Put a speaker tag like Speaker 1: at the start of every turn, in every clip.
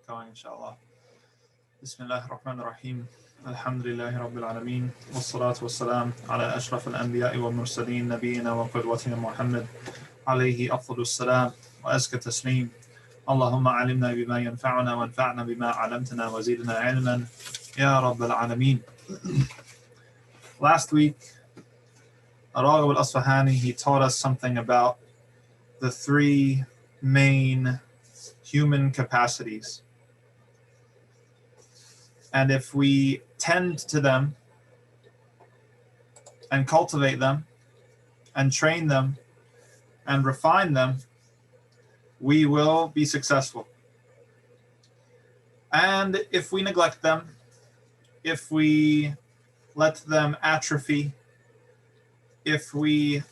Speaker 1: get going, inshallah. Bismillah ar-Rahman ar-Rahim. Alhamdulillahi Rabbil Alameen. Wassalatu wassalam ala ashraf al-anbiya'i wa mursaleen nabiyyina wa qudwatina Muhammad alayhi afdalus salam wa azka taslim. Allahumma alimna bima yanfa'una wa anfa'na bima 'allamtana wa zidna 'ilman ya Rabbil Alameen. Last week, Raghib al-Asfahani, he taught us something about the three main human capacities. And if we tend to them and cultivate them and train them and refine them, we will be successful. And if we neglect them, if we let them atrophy, if we,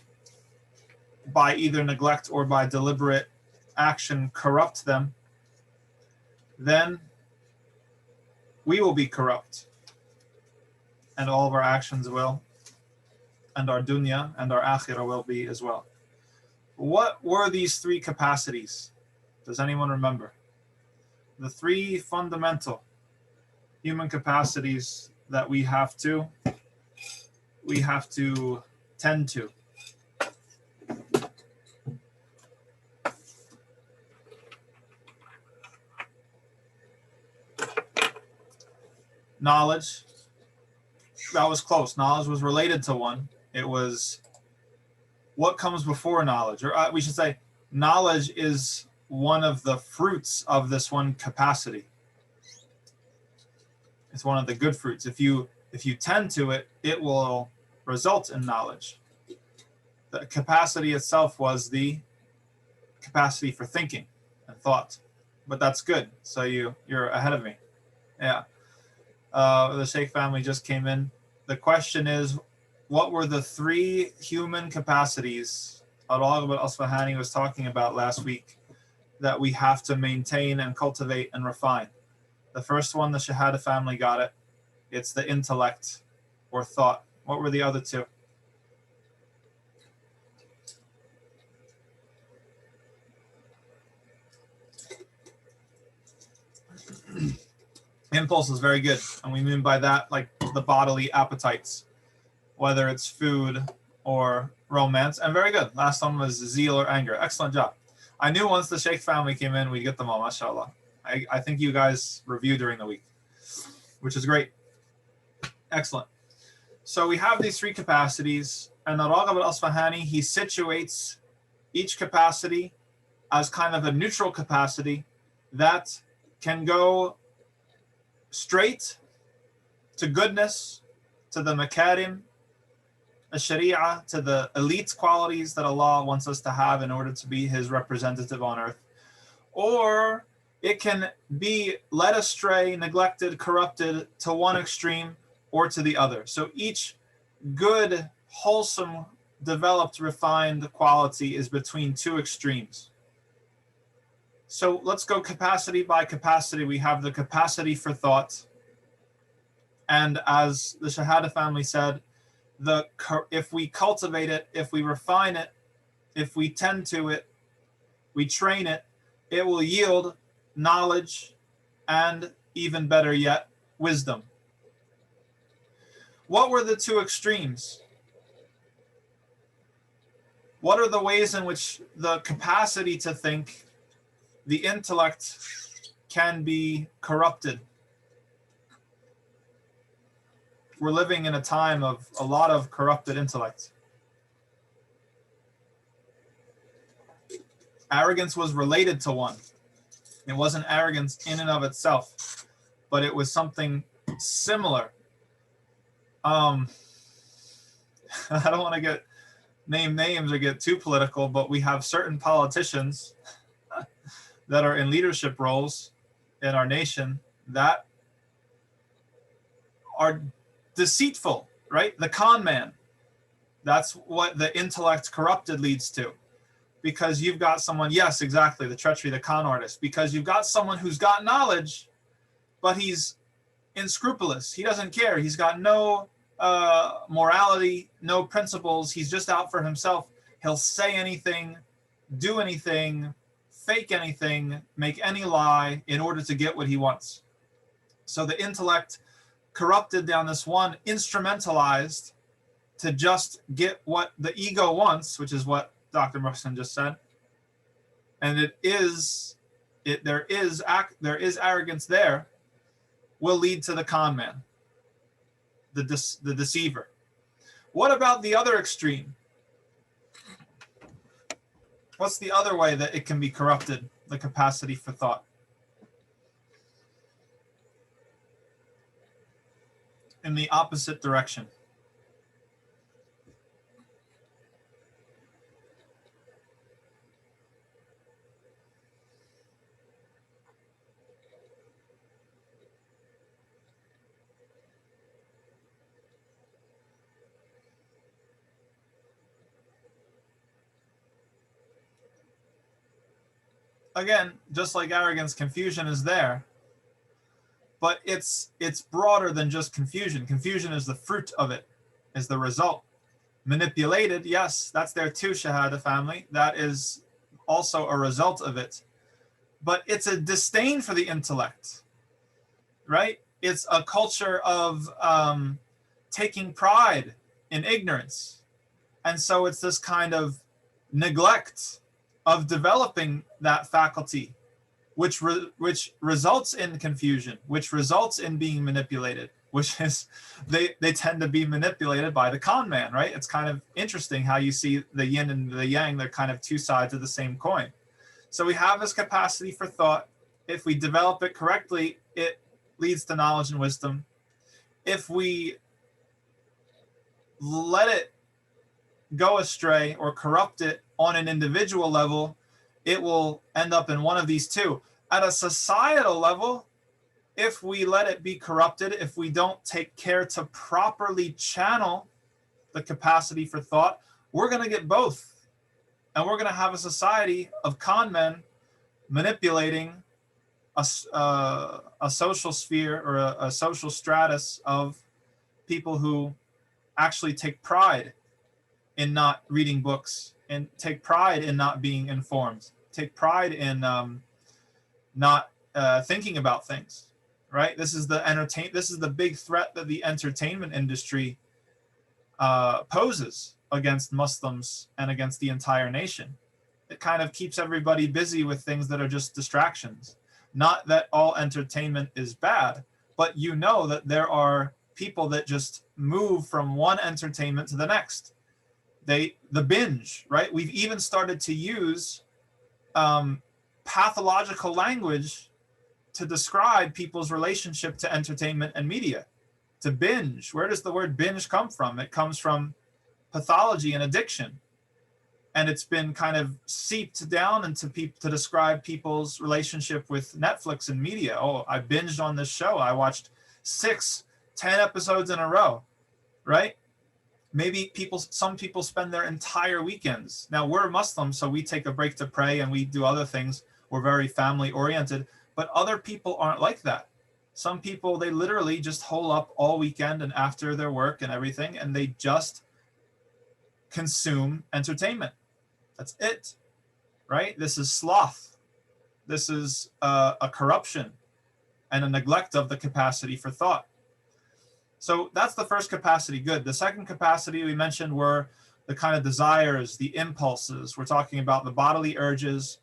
Speaker 1: by either neglect or by deliberate action, corrupt them, then we will be corrupt. And all of our actions will, and our dunya and our akhirah will be as well. What were these three capacities? Does anyone remember? The three fundamental human capacities that we have to tend to. Knowledge, that was close. Knowledge was related to one. It was what comes before knowledge, or we should say knowledge is one of the fruits of this one capacity. It's one of the good fruits. If you tend to it, it will result in knowledge. The capacity itself was the capacity for thinking and thought, but that's good. So you're ahead of me. Yeah. The Sheikh family just came in. The question is, what were the three human capacities Raghib al-Asfahani was talking about last week that we have to maintain and cultivate and refine? The first one, the Shahada family got it. It's the intellect or thought. What were the other two? Impulse is very good, and we mean by that like the bodily appetites, whether it's food or romance, and very good. Last one was zeal or anger. Excellent job. I knew once the Sheikh family came in, we'd get them all, mashallah. I think you guys review during the week, which is great. Excellent. So we have these three capacities, and Raghib al-Asfahani, he situates each capacity as kind of a neutral capacity that can go straight to goodness, to the Makarim, the Shariah, to the elite qualities that Allah wants us to have in order to be His representative on earth. Or it can be led astray, neglected, corrupted to one extreme or to the other. So each good, wholesome, developed, refined quality is between two extremes. So let's go capacity by capacity. We have the capacity for thought. And as the Shahada family said, if we cultivate it, if we refine it, if we tend to it, we train it, it will yield knowledge and, even better yet, wisdom. What were the two extremes? What are the ways in which the capacity to think, the intellect, can be corrupted? We're living in a time of a lot of corrupted intellect. Arrogance was related to one. It wasn't arrogance in and of itself, but it was something similar. I don't want to name names or get too political, but we have certain politicians that are in leadership roles in our nation that are deceitful, right? The con man. That's what the intellect corrupted leads to. Because you've got someone, yes, exactly, the treachery, the con artist. Because you've got someone who's got knowledge, but he's unscrupulous. He doesn't care. He's got no morality, no principles. He's just out for himself. He'll say anything, do anything, fake anything, make any lie in order to get what he wants. So the intellect corrupted down this one, instrumentalized to just get what the ego wants, which is what Dr. Muslim just said. And there is arrogance there, will lead to the con man, the deceiver. What about the other extreme? What's the other way that it can be corrupted, the capacity for thought? In the opposite direction. Again, just like arrogance, confusion is there, but it's broader than just confusion. Confusion is the fruit of it, is the result. Manipulated, yes, that's there too, Shahada family. That is also a result of it. But it's a disdain for the intellect, right? It's a culture of taking pride in ignorance. And so it's this kind of neglect of developing that faculty, which results in confusion, which results in being manipulated, which is they tend to be manipulated by the con man, right? It's kind of interesting how you see the yin and the yang, they're kind of two sides of the same coin. So we have this capacity for thought. If we develop it correctly, it leads to knowledge and wisdom. If we let it go astray or corrupt it on an individual level, it will end up in one of these two. At a societal level, if we let it be corrupted, if we don't take care to properly channel the capacity for thought, we're going to get both. And we're going to have a society of con men manipulating a social sphere or a social stratus of people who actually take pride in not reading books and take pride in not being informed, take pride in not thinking about things, right? This is the big threat that the entertainment industry poses against Muslims and against the entire nation. It kind of keeps everybody busy with things that are just distractions. Not that all entertainment is bad, but you know that there are people that just move from one entertainment to the next. The binge, right? We've even started to use pathological language to describe people's relationship to entertainment and media. To binge, where does the word binge come from? It comes from pathology and addiction. And it's been kind of seeped down into people to describe people's relationship with Netflix and media. Oh, I binged on this show. I watched 6, 10 episodes in a row, right? Maybe some people spend their entire weekends. Now, we're Muslims, so we take a break to pray and we do other things. We're very family oriented, but other people aren't like that. Some people, they literally just hole up all weekend and after their work and everything, and they just consume entertainment. That's it, right? This is sloth. This is a corruption and a neglect of the capacity for thought. So that's the first capacity, good. The second capacity we mentioned were the kind of desires, the impulses. We're talking about the bodily urges.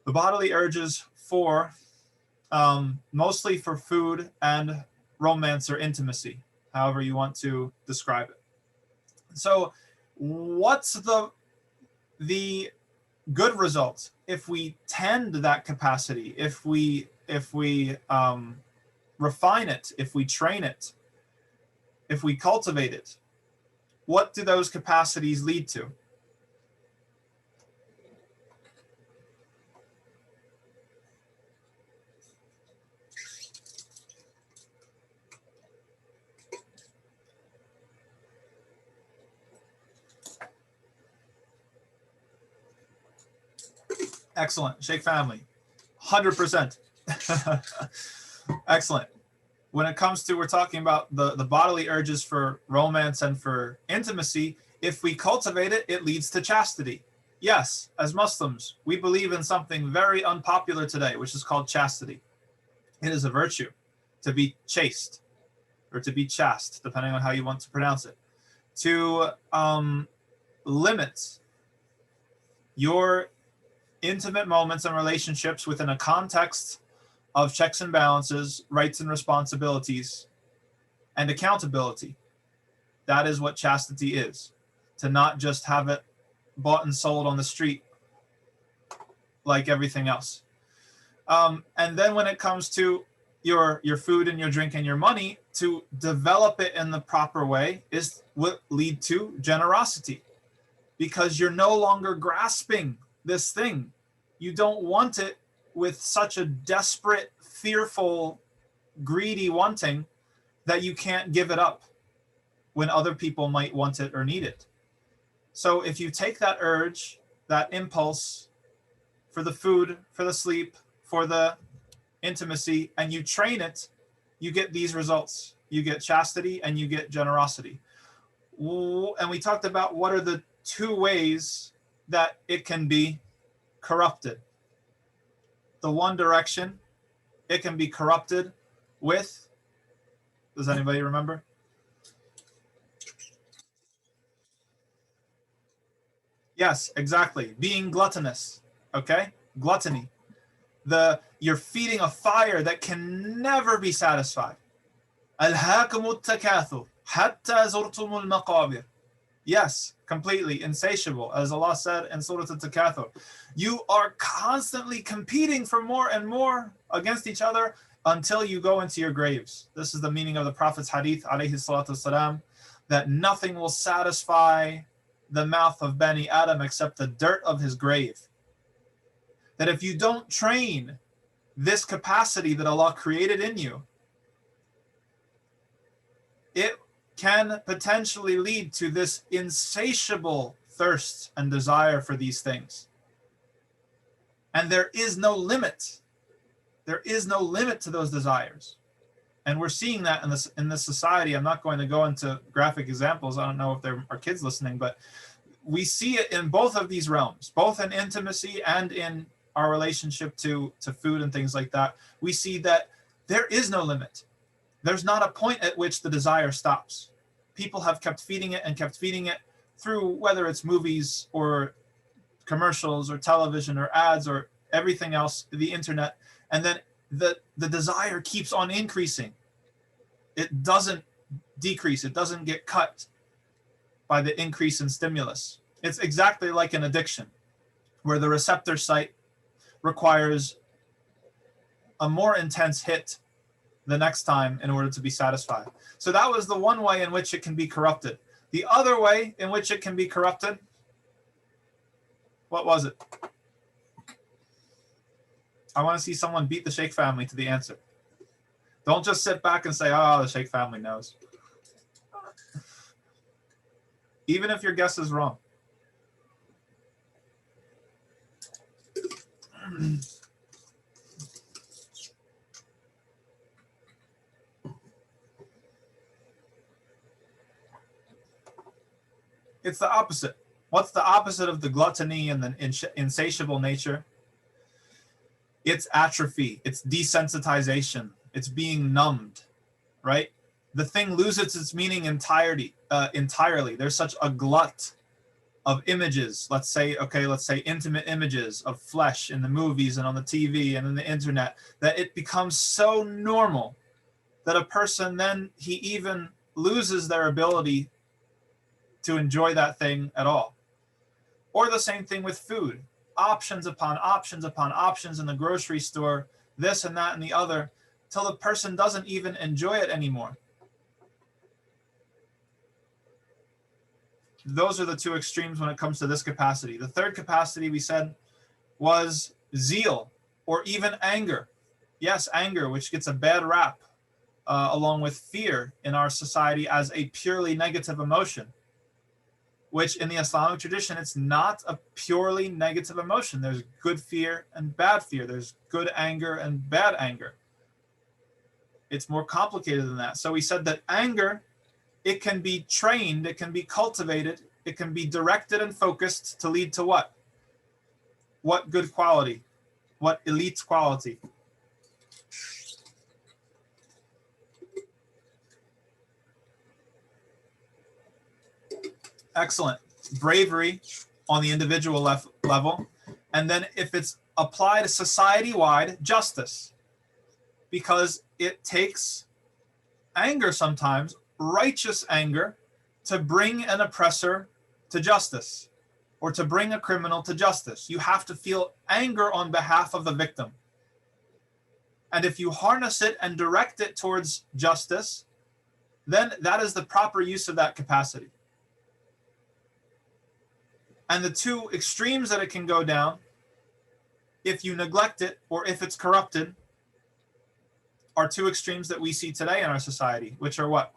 Speaker 1: The bodily urges for, mostly for food and romance or intimacy, however you want to describe it. So what's the good result if we tend that capacity, if we refine it, if we train it, if we cultivate it? What do those capacities lead to? Excellent. Sheikh family. 100%. Excellent. When it comes to, we're talking about the bodily urges for romance and for intimacy, if we cultivate it, it leads to chastity. Yes, as Muslims, we believe in something very unpopular today, which is called chastity. It is a virtue to be chaste, or to be chaste, depending on how you want to pronounce it, to limit your intimate moments and relationships within a context of checks and balances, rights and responsibilities, and accountability. That is what chastity is. To not just have it bought and sold on the street like everything else. And then when it comes to your food and your drink and your money, to develop it in the proper way is what lead to generosity, because you're no longer grasping this thing. You don't want it with such a desperate, fearful, greedy wanting that you can't give it up when other people might want it or need it. So if you take that urge, that impulse for the food, for the sleep, for the intimacy, and you train it, you get these results. You get chastity and you get generosity. And we talked about what are the two ways that it can be corrupted. The one direction, it can be corrupted with, does anybody remember? Yes, exactly. Being gluttonous. Okay? Gluttony. You're feeding a fire that can never be satisfied. ألهاكم التكاثر حتى زرتم المقابر. Yes, completely insatiable, as Allah said in Surah Al-Takathur. You are constantly competing for more and more against each other until you go into your graves. This is the meaning of the Prophet's hadith, alayhi salatu wasalam, that nothing will satisfy the mouth of Bani Adam except the dirt of his grave. That if you don't train this capacity that Allah created in you, it can potentially lead to this insatiable thirst and desire for these things. And there is no limit. There is no limit to those desires. And we're seeing that in this society. I'm not going to go into graphic examples. I don't know if there are kids listening, but we see it in both of these realms, both in intimacy and in our relationship to food and things like that. We see that there is no limit. There's not a point at which the desire stops. People have kept feeding it through whether it's movies or commercials or television or ads or everything else, the internet, and then the desire keeps on increasing. It doesn't decrease. It doesn't get cut by the increase in stimulus. It's exactly like an addiction, where the receptor site requires a more intense hit the next time in order to be satisfied. So that was the one way in which it can be corrupted. The other way in which it can be corrupted, what was it? I want to see someone beat the Sheikh family to the answer. Don't just sit back and say, oh, the Sheikh family knows. Even if your guess is wrong. It's the opposite. What's the opposite of the gluttony and the insatiable nature? It's atrophy. It's desensitization. It's being numbed, right? The thing loses its meaning entirely. There's such a glut of images. Let's say intimate images of flesh in the movies and on the TV and in the internet, that it becomes so normal that a person then, he even loses their ability to enjoy that thing at all. Or the same thing with food. Options upon options upon options in the grocery store, this and that and the other, till the person doesn't even enjoy it anymore. Those are the two extremes when it comes to this capacity. The third capacity we said was zeal or even anger. Yes, anger, which gets a bad rap along with fear in our society as a purely negative emotion, which in the Islamic tradition, it's not a purely negative emotion. There's good fear and bad fear. There's good anger and bad anger. It's more complicated than that. So we said that anger, it can be trained, it can be cultivated, it can be directed and focused to lead to what? What good quality? What elite quality? Excellent. Bravery on the individual level. And then if it's applied society-wide, justice. Because it takes anger sometimes, righteous anger, to bring an oppressor to justice or to bring a criminal to justice. You have to feel anger on behalf of the victim. And if you harness it and direct it towards justice, then that is the proper use of that capacity. And the two extremes that it can go down, if you neglect it or if it's corrupted, are two extremes that we see today in our society, which are what?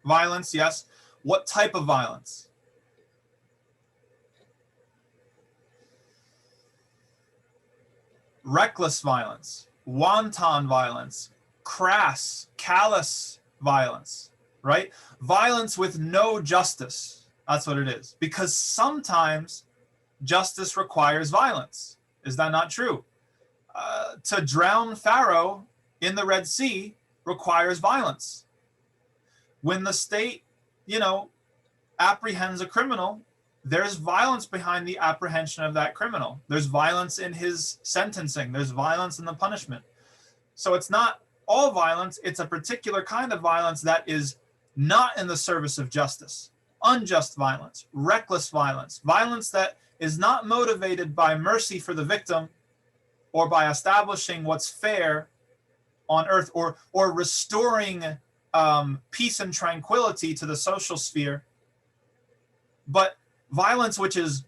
Speaker 1: Violence, yes. What type of violence? Reckless violence, wanton violence, crass, callous violence, right? Violence with no justice. That's what it is. Because sometimes justice requires violence. Is that not true? To drown Pharaoh in the Red Sea requires violence. When the state, apprehends a criminal, there's violence behind the apprehension of that criminal. There's violence in his sentencing. There's violence in the punishment. So it's not all violence. It's a particular kind of violence that is not in the service of justice. Unjust violence, reckless violence, violence that is not motivated by mercy for the victim or by establishing what's fair on earth or restoring peace and tranquility to the social sphere, but violence which is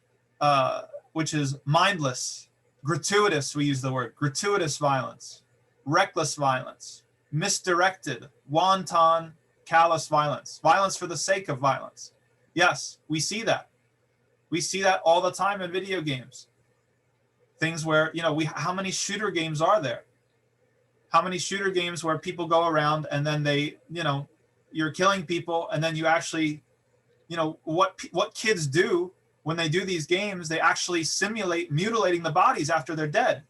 Speaker 1: mindless, gratuitous, we use the word, gratuitous violence, reckless violence, misdirected, wanton, callous violence, violence for the sake of violence. Yes, we see that. We see that all the time in video games. Things where, how many shooter games are there? How many shooter games where people go around and then they, you're killing people and then you actually, what kids do when they do these games, they actually simulate mutilating the bodies after they're dead.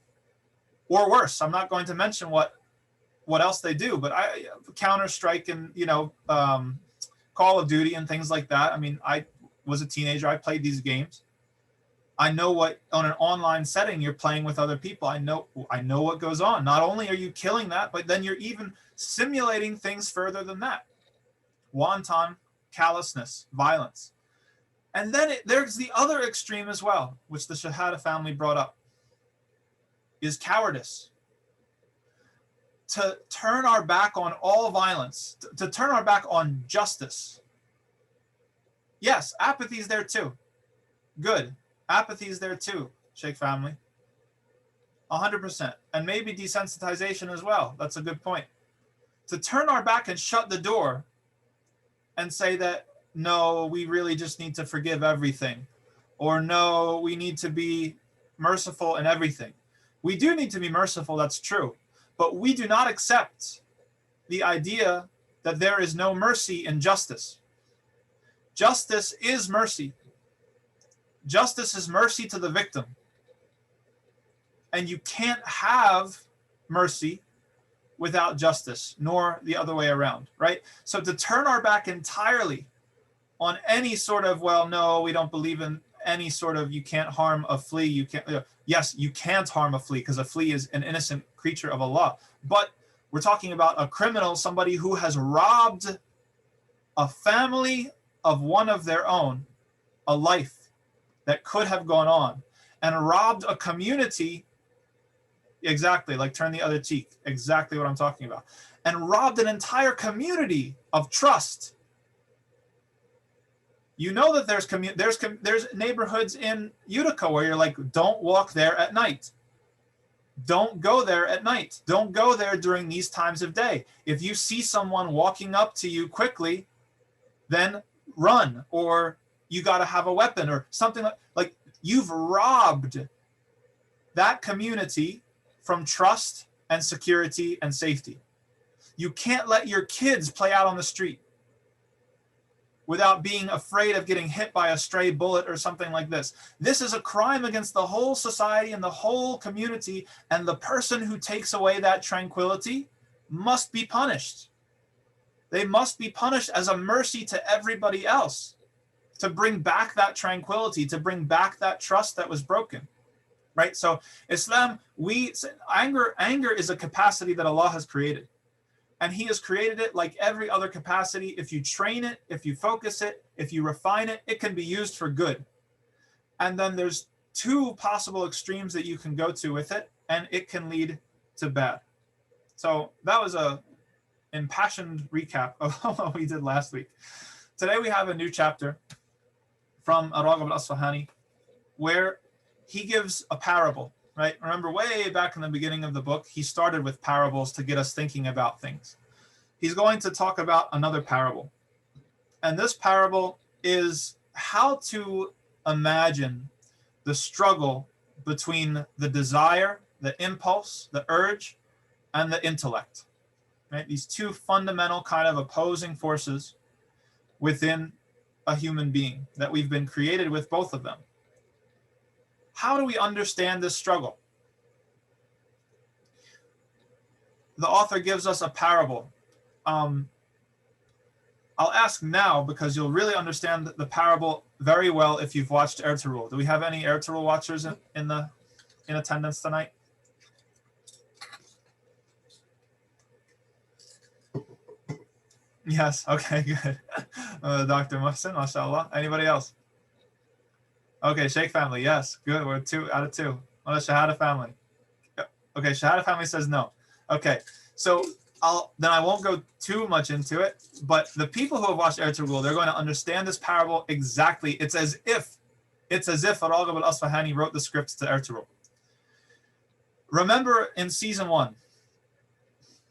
Speaker 1: Or worse, I'm not going to mention what else they do, but Counter-Strike and, Call of Duty and things like that. I mean, I was a teenager, I played these games. I know what, on an online setting, you're playing with other people. I know what goes on. Not only are you killing that, but then you're even simulating things further than that. Wanton, callousness, violence. And then there's the other extreme as well, which the Shahada family brought up, is cowardice. To turn our back on all violence, to turn our back on justice. Yes, apathy is there too. Good. Apathy is there too, Sheikh family. 100%. And maybe desensitization as well. That's a good point. To turn our back and shut the door and say that, no, we really just need to forgive everything. Or no, we need to be merciful in everything. We do need to be merciful, that's true. But we do not accept the idea that there is no mercy in justice. Justice is mercy. Justice is mercy to the victim. And you can't have mercy without justice, nor the other way around, right? So to turn our back entirely on any sort of, well, no, we don't believe in any sort of, you can't harm a flea, you can't, yes, you can't harm a flea because a flea is an innocent creature of Allah. But we're talking about a criminal, somebody who has robbed a family of one of their own, a life that could have gone on, and robbed a community, exactly, like turn the other cheek, exactly what I'm talking about, and robbed an entire community of trust. You know that there's neighborhoods in Utica where you're like, don't walk there at night. Don't go there at night. Don't go there during these times of day. If you see someone walking up to you quickly, then run, or you got to have a weapon or something like you've robbed that community from trust and security and safety. You can't let your kids play out on the street without being afraid of getting hit by a stray bullet or something like this. This is a crime against the whole society and the whole community, and the person who takes away that tranquility must be punished. They must be punished as a mercy to everybody else, to bring back that tranquility, to bring back that trust that was broken. Right? So Islam, anger is a capacity that Allah has created. And he has created it like every other capacity. If you train it, if you focus it, if you refine it, it can be used for good. And then there's two possible extremes that you can go to with it, and it can lead to bad. So that was a impassioned recap of what we did last week. Today we have a new chapter from Raghib al-Asfahani where he gives a parable. Right? Remember, way back in the beginning of the book, he started with parables to get us thinking about things. He's going to talk about another parable. And this parable is how to imagine the struggle between the desire, the impulse, the urge, and the intellect. Right? These two fundamental kind of opposing forces within a human being, that we've been created with both of them. How do we understand this struggle? The author gives us a parable. I'll ask now because you'll really understand the parable very well if you've watched Ertugrul. Do we have any Ertugrul watchers in attendance tonight? Yes. Okay. Good. Dr. Muhsin, mashallah. Anybody else? Okay, Sheikh family, yes, good. We're 2 out of 2. On the Shahada family. Okay, Shahada family says no. Okay, so I won't go too much into it, but the people who have watched Ertugrul, they're going to understand this parable exactly. It's as if Raghib al-Asfahani wrote the scripts to Ertugrul. Remember in season 1,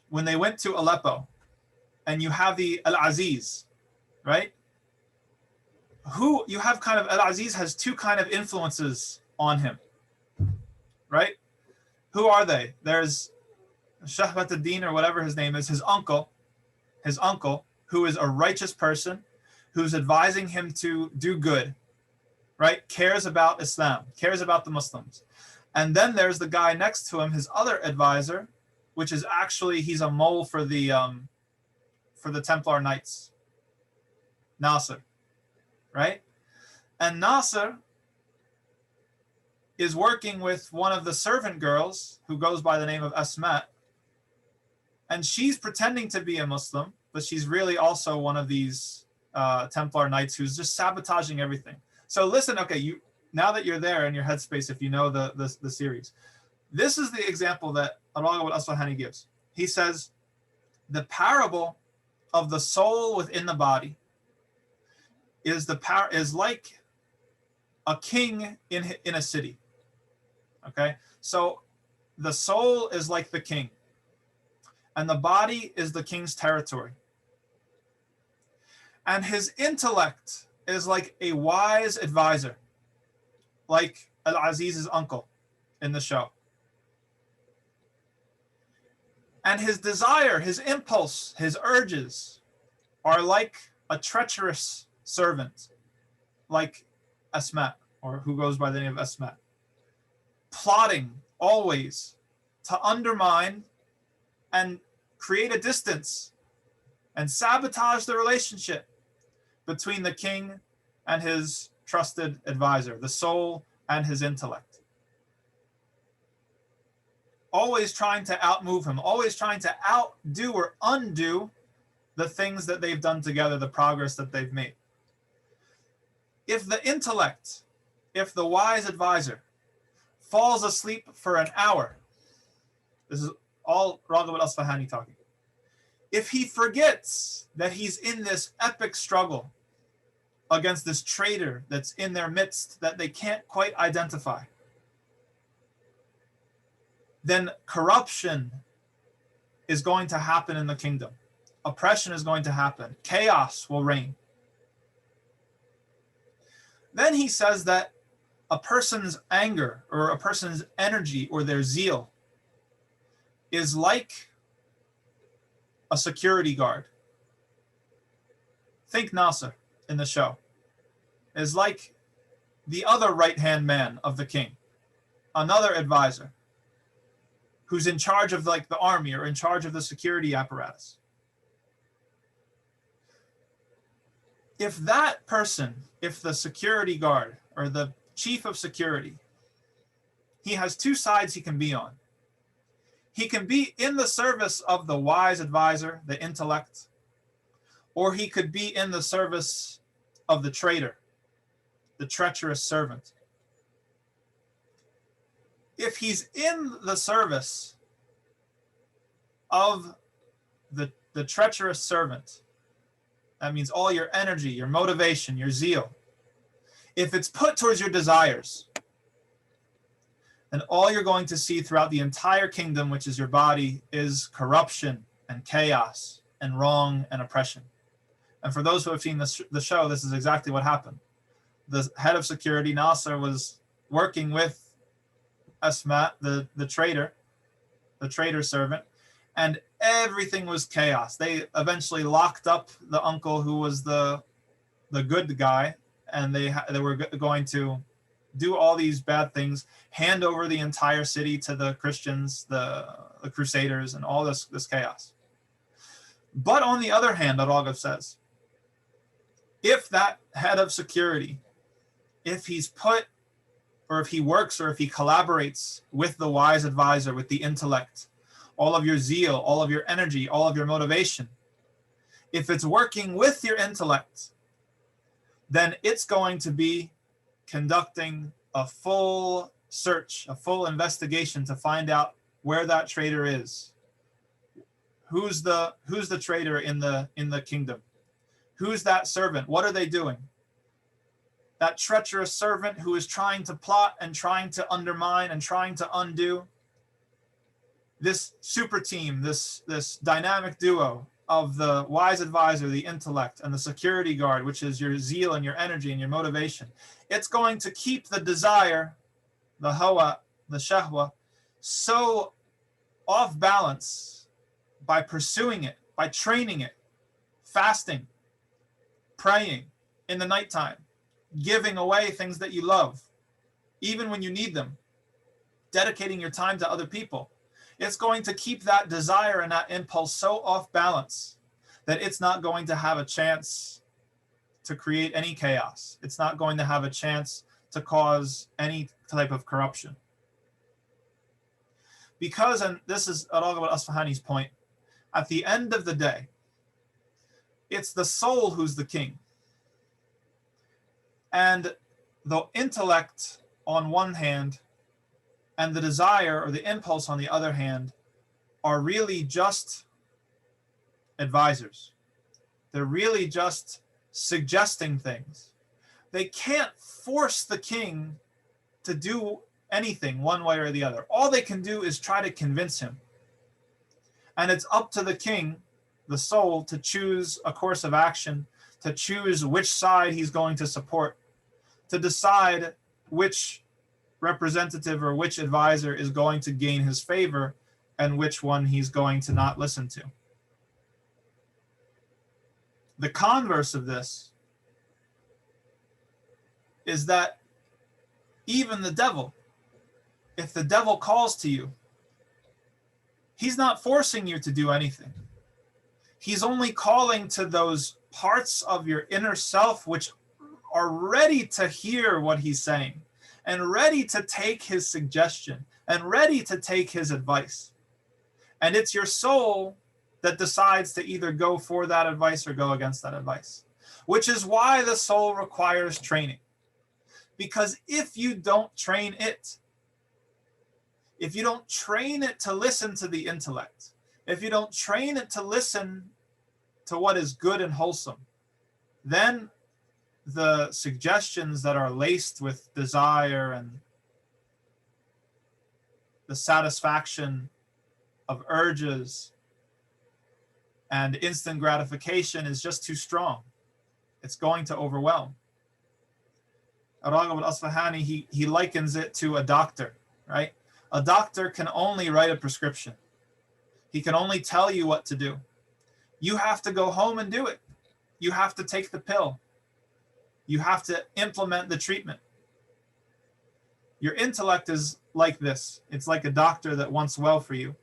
Speaker 1: when they went to Aleppo, and you have the Al-Aziz, right? Who you have kind of, Al-Aziz has two kind of influences on him, right? Who are they? There's Shahbat ad-Din, or whatever his name is, his uncle, who is a righteous person, who's advising him to do good, right? Cares about Islam, cares about the Muslims. And then there's the guy next to him, his other advisor, which is actually, he's a mole for the Templar Knights, Nasser. Right? And Nasser is working with one of the servant girls who goes by the name of Asma, and she's pretending to be a Muslim, but she's really also one of these Templar Knights who's just sabotaging everything. So listen, okay, now that you're there in your headspace, if you know the series, this is the example that Raghib al-Asfahani gives. He says, the parable of the soul within the body is like a king in a city. Okay, so the soul is like the king, and the body is the king's territory. And his intellect is like a wise advisor, like Al-Aziz's uncle in the show. And his desire, his impulse, his urges are like a treacherous servant, like Asma, or who goes by the name of Asma, plotting always to undermine and create a distance and sabotage the relationship between the king and his trusted advisor, the soul and his intellect. Always trying to outmove him, always trying to outdo or undo the things that they've done together, the progress that they've made. If the intellect, if the wise advisor falls asleep for an hour, this is all Raghib al-Asfahani talking, if he forgets that he's in this epic struggle against this traitor that's in their midst that they can't quite identify, then corruption is going to happen in the kingdom. Oppression is going to happen. Chaos will reign. Then he says that a person's anger or a person's energy or their zeal is like a security guard. Think Nasser in the show is like the other right-hand man of the king, another advisor who's in charge of like the army or in charge of the security apparatus. If that person, if the security guard or the chief of security, he has two sides he can be on. He can be in the service of the wise advisor, the intellect, or he could be in the service of the traitor, the treacherous servant. If he's in the service of the treacherous servant, that means all your energy, your motivation, your zeal, if it's put towards your desires, then all you're going to see throughout the entire kingdom, which is your body, is corruption and chaos and wrong and oppression. And for those who have seen the show, this is exactly what happened. The head of security, Nasser, was working with Asma, the traitor servant, and everything was chaos. They eventually locked up the uncle who was the good guy, and they were going to do all these bad things, hand over the entire city to the Christians, the Crusaders, and all this chaos. But on the other hand, Raghib says, if that head of security, if he's put, or if he works, or if he collaborates with the wise advisor, with the intellect, all of your zeal, all of your energy, all of your motivation, if it's working with your intellect, then it's going to be conducting a full search, a full investigation to find out where that traitor is. Who's the traitor in the kingdom? Who's that servant? What are they doing? That treacherous servant who is trying to plot and trying to undermine and trying to undo. This super team, this dynamic duo of the wise advisor, the intellect, and the security guard, which is your zeal and your energy and your motivation. It's going to keep the desire, the hawa, the shahwa, so off balance by pursuing it, by training it, fasting, praying in the nighttime, giving away things that you love, even when you need them, dedicating your time to other people. It's going to keep that desire and that impulse so off balance that it's not going to have a chance to create any chaos. It's not going to have a chance to cause any type of corruption. Because, and this is Raghib Asfahani's point, at the end of the day, it's the soul who's the king. And the intellect on one hand and the desire or the impulse on the other hand are really just advisors. They're really just suggesting things. They can't force the king to do anything one way or the other. All they can do is try to convince him. And it's up to the king, the soul, to choose a course of action, to choose which side he's going to support, to decide which representative or which advisor is going to gain his favor and which one he's going to not listen to. The converse of this is that even the devil, if the devil calls to you, he's not forcing you to do anything. He's only calling to those parts of your inner self which are ready to hear what he's saying and ready to take his suggestion and ready to take his advice. And it's your soul that decides to either go for that advice or go against that advice, which is why the soul requires training. Because if you don't train it, if you don't train it to listen to the intellect, if you don't train it to listen to what is good and wholesome, then the suggestions that are laced with desire and the satisfaction of urges and instant gratification is just too strong. It's going to overwhelm. Raghib al-Asfahani, he likens it to a doctor, right? A doctor can only write a prescription. He can only tell you what to do. You have to go home and do it. You have to take the pill. You have to implement the treatment. Your intellect is like this. It's like a doctor that wants well for you.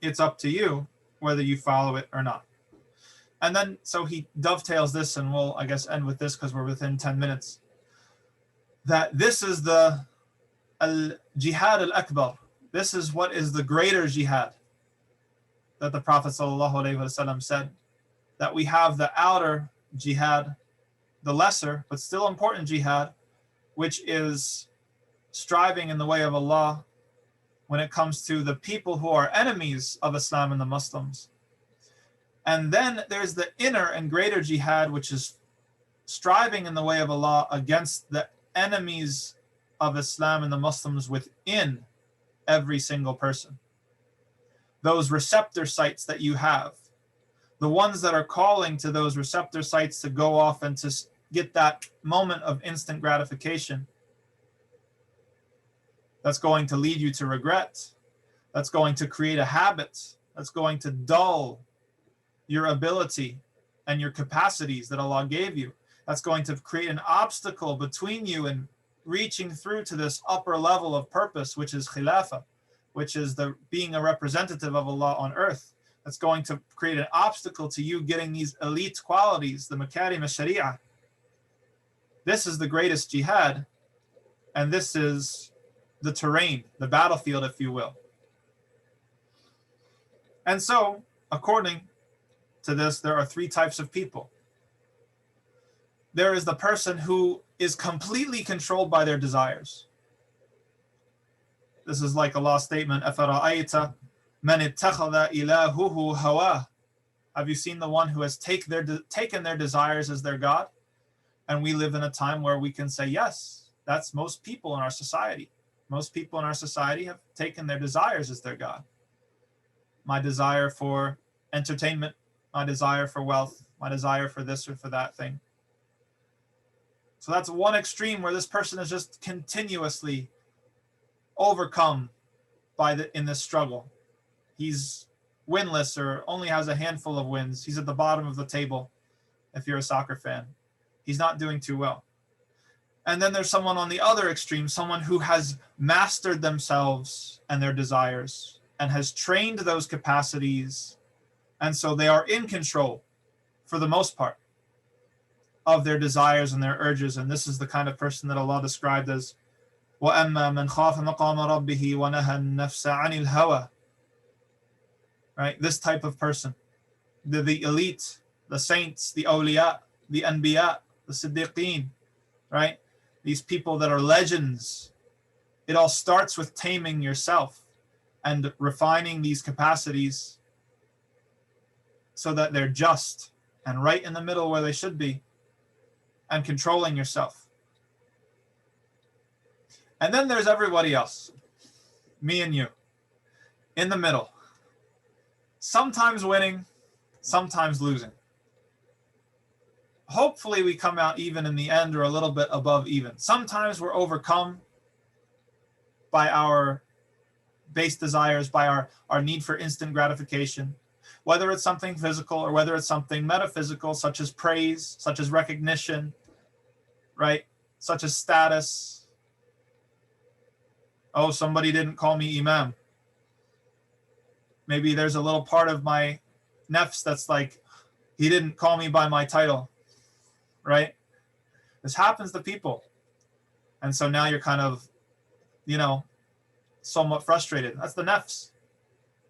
Speaker 1: It's up to you whether you follow it or not. And then, so he dovetails this, and we'll, I guess, end with this because we're within 10 minutes. That this is the al-jihad al-akbar. This is what is the greater jihad that the Prophet ﷺ said. That we have the outer jihad, the lesser but still important jihad, which is striving in the way of Allah when it comes to the people who are enemies of Islam and the Muslims. And then there's the inner and greater jihad, which is striving in the way of Allah against the enemies of Islam and the Muslims within every single person. Those receptor sites that you have, the ones that are calling to those receptor sites to go off and to get that moment of instant gratification, that's going to lead you to regret, that's going to create a habit, that's going to dull your ability and your capacities that Allah gave you, that's going to create an obstacle between you and reaching through to this upper level of purpose, which is khilafah, which is the being a representative of Allah on earth. That's going to create an obstacle to you getting these elite qualities, the Makarim Shariah. This is the greatest jihad, and this is the terrain, the battlefield, if you will. And so, according to this, there are three types of people. There is the person who is completely controlled by their desires. This is like Allah's statement, أَفَرَأَيْتَ مَنِ اتَّخَذَ إِلَهُهُ هَوَاهُ. Have you seen the one who has taken their desires as their God? And we live in a time where we can say, yes, that's most people in our society. Most people in our society have taken their desires as their God. My desire for entertainment, my desire for wealth, my desire for this or for that thing. So that's one extreme where this person is just continuously overcome in this struggle. He's winless or only has a handful of wins. He's at the bottom of the table if you're a soccer fan. He's not doing too well. And then there's someone on the other extreme, someone who has mastered themselves and their desires and has trained those capacities. And so they are in control, for the most part, of their desires and their urges. And this is the kind of person that Allah described as وَأَمَّا مَنْ خَافَ مَقَامَ رَبِّهِ وَنَهَى النَّفْسَ عَنِ الْهَوَى. Right? This type of person, the elite, the saints, the awliya, the anbiya, the siddiqeen, right? These people that are legends. It all starts with taming yourself and refining these capacities so that they're just and right in the middle where they should be, and controlling yourself. And then there's everybody else, me and you, in the middle, sometimes winning, sometimes losing. Hopefully we come out even in the end or a little bit above even. Sometimes we're overcome by our base desires, by our need for instant gratification, whether it's something physical or whether it's something metaphysical, such as praise, such as recognition, right? Such as status. Oh, somebody didn't call me imam. Maybe there's a little part of my nafs that's like, he didn't call me by my title. Right? This happens to people. And so now you're kind of, somewhat frustrated. That's the nafs.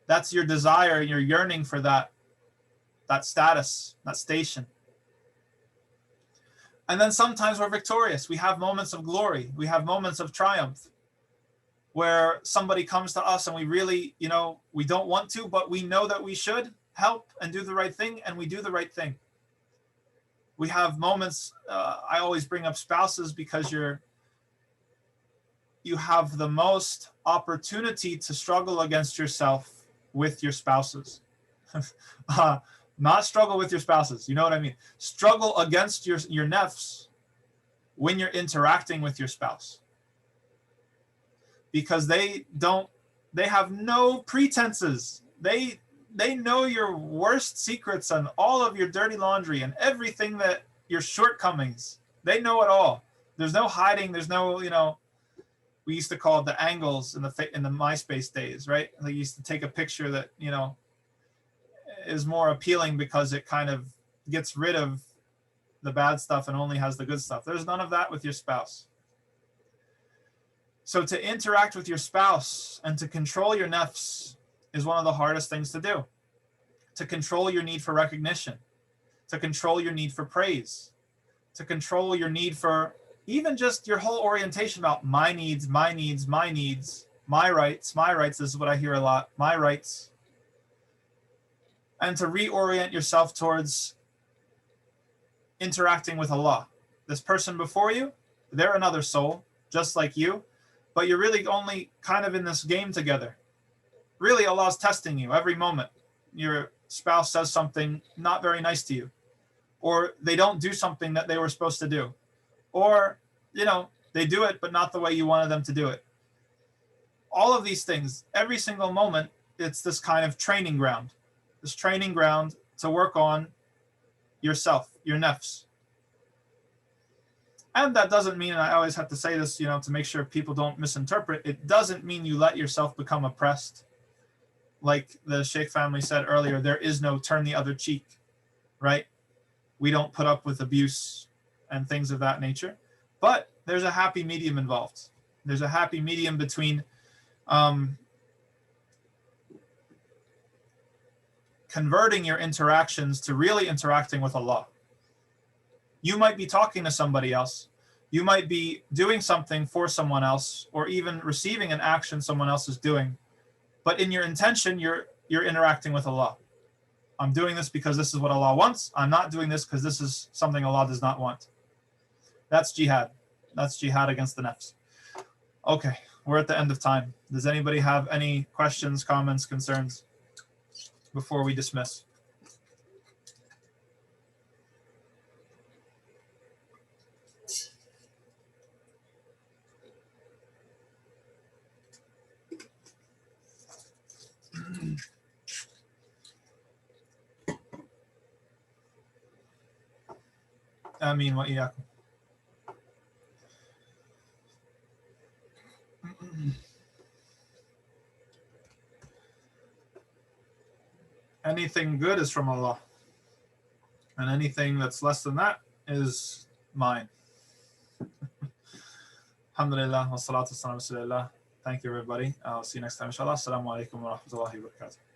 Speaker 1: That's your desire, your yearning for that status, that station. And then sometimes we're victorious. We have moments of glory. We have moments of triumph where somebody comes to us and we really, we don't want to, but we know that we should help and do the right thing, and we do the right thing. We have moments, I always bring up spouses because you have the most opportunity to struggle against yourself with your spouses. Not struggle with your spouses, you know what I mean? Struggle against your nafs when you're interacting with your spouse. Because they have no pretenses. They They know your worst secrets and all of your dirty laundry and everything that your shortcomings. They know it all. There's no hiding. There's no, we used to call it the angles in the MySpace days, right? They used to take a picture that, is more appealing because it kind of gets rid of the bad stuff and only has the good stuff. There's none of that with your spouse. So to interact with your spouse and to control your nafs is one of the hardest things to do. To control your need for recognition, to control your need for praise, to control your need for even just your whole orientation about my needs, my needs, my needs, my rights. This is what I hear a lot, my rights. And to reorient yourself towards interacting with Allah. This person before you, they're another soul, just like you, but you're really only kind of in this game together. Really, Allah's testing you every moment. Your spouse says something not very nice to you, or they don't do something that they were supposed to do, or, they do it, but not the way you wanted them to do it. All of these things, every single moment, it's this kind of training ground to work on yourself, your nafs. And that doesn't mean, and I always have to say this, to make sure people don't misinterpret, it doesn't mean you let yourself become oppressed. Like the Sheikh family said earlier, there is no turn the other cheek, right? We don't put up with abuse and things of that nature. But there's a happy medium involved. There's a happy medium between converting your interactions to really interacting with Allah. You might be talking to somebody else. You might be doing something for someone else, or even receiving an action someone else is doing. But in your intention, you're interacting with Allah. I'm doing this because this is what Allah wants. I'm not doing this because this is something Allah does not want. That's jihad. That's jihad against the nafs. Okay, we're at the end of time. Does anybody have any questions, comments, concerns before we dismiss? آمين وإياكم. Anything good is from Allah, and anything that's less than that is mine. Alhamdulillah wa salatu wa salam. Thank you, everybody. I'll see you next time, inshallah. Assalamu alaikum wa rahmatullahi wa barakatuh.